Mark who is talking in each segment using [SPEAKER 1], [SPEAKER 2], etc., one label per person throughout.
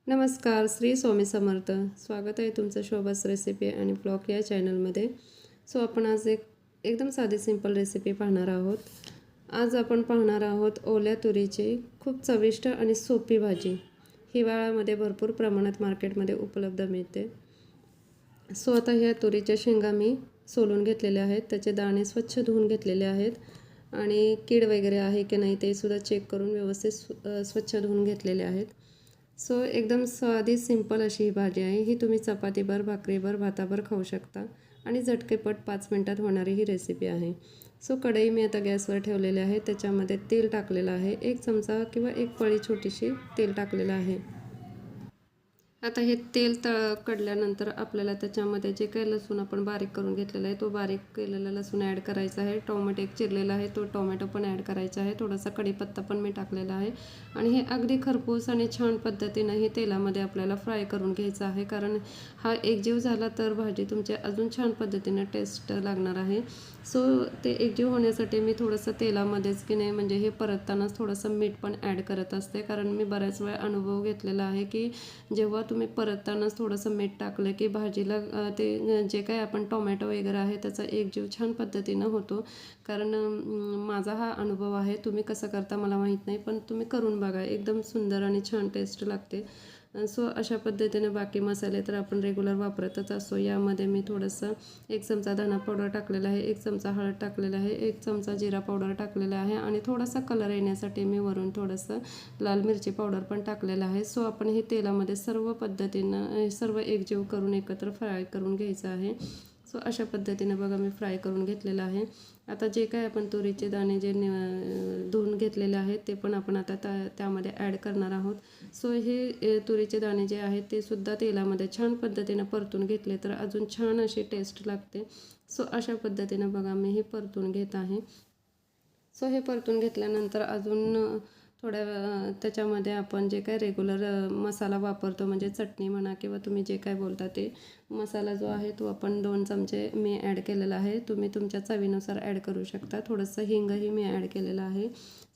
[SPEAKER 1] नमस्कार, श्री स्वामी समर्थ. स्वागत आहे तुमचं शोभास रेसिपी आणि ब्लॉग या चॅनलमध्ये. आपण आज एकदम साधी सिंपल रेसिपी पाहणार आहोत. आज आपण पाहणार आहोत ओल्या तुरीची खूप चविष्ट आणि सोपी भाजी. हिवाळ्यामध्ये भरपूर प्रमाणात मार्केटमध्ये उपलब्ध मिळते. आता ह्या तुरीच्या शेंगा मी सोलून घेतलेल्या आहेत. त्याचे दाणे स्वच्छ धुवून घेतलेले आहेत आणि कीड वगैरे आहे की नाही ते सुद्धा चेक करून व्यवस्थित स्वच्छ धुवून घेतलेले आहेत. एकदम साधी सिंपल अशी ही भाजी आहे. ही तुम्ही चपातीवर, भाकरीवर, भातावर खाऊ शकता आणि झटकेपट 5 मिनिटात होणारी ही रेसिपी आहे. कढई मी आता गॅसवर ठेवलेली आहे. त्याच्यामध्ये तेल टाकलेलं आहे. 1 चमचा किंवा 1 पळी छोटीशी तेल टाकलेलं आहे. आता हे तेल कडल्यानंतर आपल्याला त्याच्यामध्ये जे काही लसूण आपण बारीक करून घेतलेला आहे तो बारीक केलेला लसूण ॲड करायचा आहे. टोमॅटो एक चिरलेला आहे तो टोमॅटो पण ॲड करायचा आहे. थोडासा कढीपत्ता पण मी टाकलेला आहे आणि हे अगदी खरपूस आणि छान पद्धतीनं हे तेलामध्ये आपल्याला फ्राय करून घ्यायचं आहे. कारण हा एकजीव झाला तर भाजी तुमची अजून छान पद्धतीनं टेस्ट लागणार आहे. ते एकजीव होण्यासाठी मी थोडंसं तेलामध्येच की नाही म्हणजे हे परततानाच थोडंसं मीठ पण ॲड करत असते. कारण मी बऱ्याच वेळा अनुभव घेतलेला आहे की जेव्हा तुम्ही परततानाच थोडंसं मीठ टाकलं की भाजीला ते जे काही आपण टोमॅटो वगैरे आहे त्याचा एकजीव छान पद्धतीनं होतो. कारण माझा हा अनुभव आहे. तुम्ही कसं करता मला माहीत नाही, पण तुम्ही करून बघा. एकदम सुंदर आणि छान टेस्ट लागते. अशा पद्धतीने बाकी मसाले तर आपण रेग्युलर वापरतच असतो. यामध्ये मी थोडंसं 1 चमचा धना पावडर टाकलेला आहे, 1 चमचा हळद टाकलेला आहे, 1 चमचा जिरा पावडर टाकलेला आहे आणि थोडासा कलर येण्यासाठी मी वरून थोडंसं लाल मिरची पावडर पण टाकलेलं आहे. आपण हे तेलामध्ये सर्व पद्धतीनं सर्व एकजीव करून एकत्र फ्राय करून घ्यायचं आहे. अशा पद्धतीनं बघा मी फ्राय करून घेतलेलं आहे. आता जे काय आपण तुरीचे दाणे जे धुवून घेतलेले आहेत ते पण आपण आता त्यामध्ये ॲड करणार आहोत. हे तुरीचे दाणे जे आहेत ते सुद्धा तेलामध्ये छान पद्धतीनं परतून घेतले तर अजून छान अशी टेस्ट लागते. अशा पद्धतीनं बघा मी हे परतून घेत आहे. हे परतून घेतल्यानंतर अजून थोड्या त्याच्यामध्ये आपण जे काही रेग्युलर मसाला वापरतो म्हणजे चटणी म्हणा किंवा तुम्ही जे काय बोलता ते मसाला जो आहे तो आपण 2 चमचे मी ॲड केलेला आहे. तुम्ही तुमच्या चवीनुसार ॲड करू शकता. थोडंसं हिंगही मी ॲड केलेलं आहे.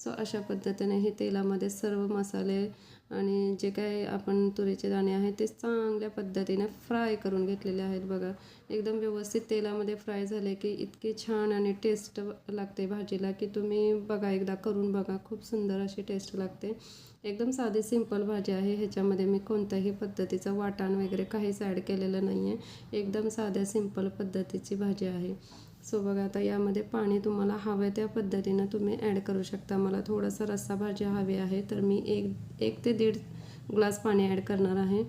[SPEAKER 1] अशा पद्धतीने हे तेलामध्ये सर्व मसाले आणि जे काही आपण तुरीचे दाणे आहेत ते चांगल्या पद्धतीने फ्राय करून घेतलेले आहेत. बघा एकदम व्यवस्थित तेलामध्ये फ्राय झाले की इतकी छान आणि टेस्ट लागते भाजीला की तुम्ही बघा एकदा करून बघा. खूप सुंदर अशी टेस्ट लागते. एकदम साधी सिंपल भाजी आहे. ह्याच्यामध्ये मी कोणत्याही पद्धतीचं वाटण वगैरे काहीच ॲड केलेलं नाही आहे. एकदम साध्या सिंपल पद्धतीची भाजी आहे. बघा आता यामध्ये पाणी तुम्हाला हवं त्या पद्धतीनं तुम्ही ॲड करू शकता. मला थोडासा रस्सा भाजी हवी आहे तर मी 1 ते 1.5 ग्लास पाणी ॲड करणार आहे.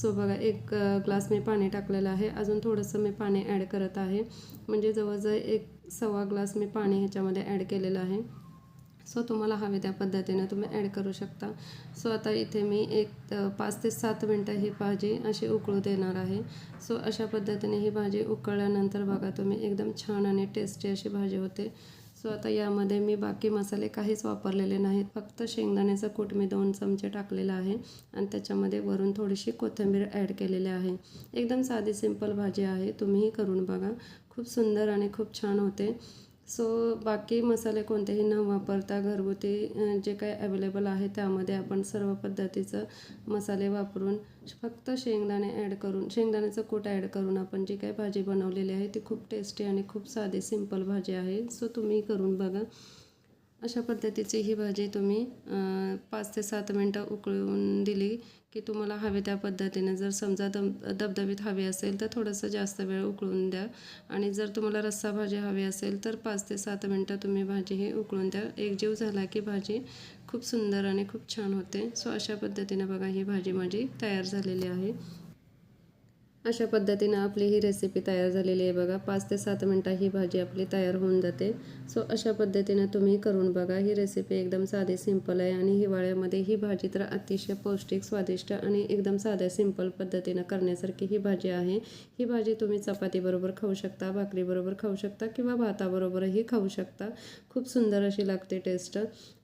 [SPEAKER 1] बघा 1 ग्लास मी पाणी टाकलेलं आहे. अजून थोडंसं मी पाणी ॲड करत आहे. म्हणजे जवळजवळ 1.25 ग्लास मी पाणी ह्याच्यामध्ये ॲड केलेलं आहे. तुम्हाला हवे त्या पद्धतीनं तुम्ही ॲड करू शकता. आता इथे मी 5 ते 7 मिनटं ही भाजी अशी उकळू देणार आहे. अशा पद्धतीने ही भाजी उकळल्यानंतर बघा तुम्ही एकदम छान आणि टेस्टी अशी भाजी होते. आता यामध्ये मी बाकी मसाले काहीच वापरलेले नाहीत. फक्त शेंगदाण्याचं कूट मी 2 चमचे टाकलेलं आहे आणि त्याच्यामध्ये वरून थोडीशी कोथिंबीर ॲड केलेली आहे. एकदम साधी सिंपल भाजी आहे. तुम्हीही करून बघा. खूप सुंदर आणि खूप छान होते. बाकी मसाले कोणतेही न वापरता घरगुती जे काही अवेलेबल आहे त्यामध्ये आपण सर्व पद्धतीचं मसाले वापरून फक्त शेंगदाणे ॲड करून शेंगदाण्याचं कूट ॲड करून आपण जी काही भाजी बनवलेली आहे ती खूप टेस्टी आणि खूप साधी सिंपल भाजी आहे. तुम्ही करून बघा. अशा पद्धतीची ही भाजी तुम्ही 5 ते 7 मिनटं उकळून दिली की तुम्हाला हवे त्या पद्धतीने जर समजा दबदबीत हवी असेल तर थोडंसं जास्त वेळ उकळून द्या आणि जर तुम्हाला रस्सा भाजी हवी असेल तर 5 ते 7 मिनटं तुम्ही भाजी ही उकळून द्या. एकजीव झाला की भाजी खूप सुंदर आणि खूप छान होते. अशा पद्धतीने बघा ही भाजी माझी तयार झालेली आहे. अशा पद्धतीनं आपली ही रेसिपी तयार झालेली आहे बघा. 5 ते 7 मिनटात ही भाजी आपली तयार होऊन जाते. अशा पद्धतीनं तुम्ही करून बघा. ही रेसिपी एकदम साधी सिंपल आहे आणि हिवाळ्यामध्ये ही भाजी तर अतिशय पौष्टिक, स्वादिष्ट आणि एकदम साध्या सिंपल पद्धतीनं करण्यासारखी ही भाजी आहे. ही भाजी तुम्ही चपातीबरोबर खाऊ शकता, भाकरीबरोबर खाऊ शकता किंवा भाताबरोबरही खाऊ शकता. खूप सुंदर अशी लागते टेस्ट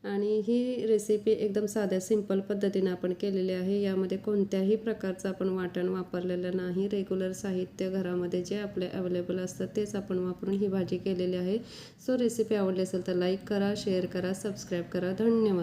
[SPEAKER 1] आणि ही रेसिपी एकदम साध्या सिंपल पद्धतीनं आपण केलेली आहे. यामध्ये कोणत्याही प्रकारचं आपण वाटण वापरलेलं नाही. रेग्युलर साहित्य घरामध्ये जे आपले अवेलेबल असतं तेच आपण वापरून ही भाजी केलेली आहे. रेसिपी आवडली असेल तर लाईक करा, शेअर करा, सबस्क्राईब करा. धन्यवाद.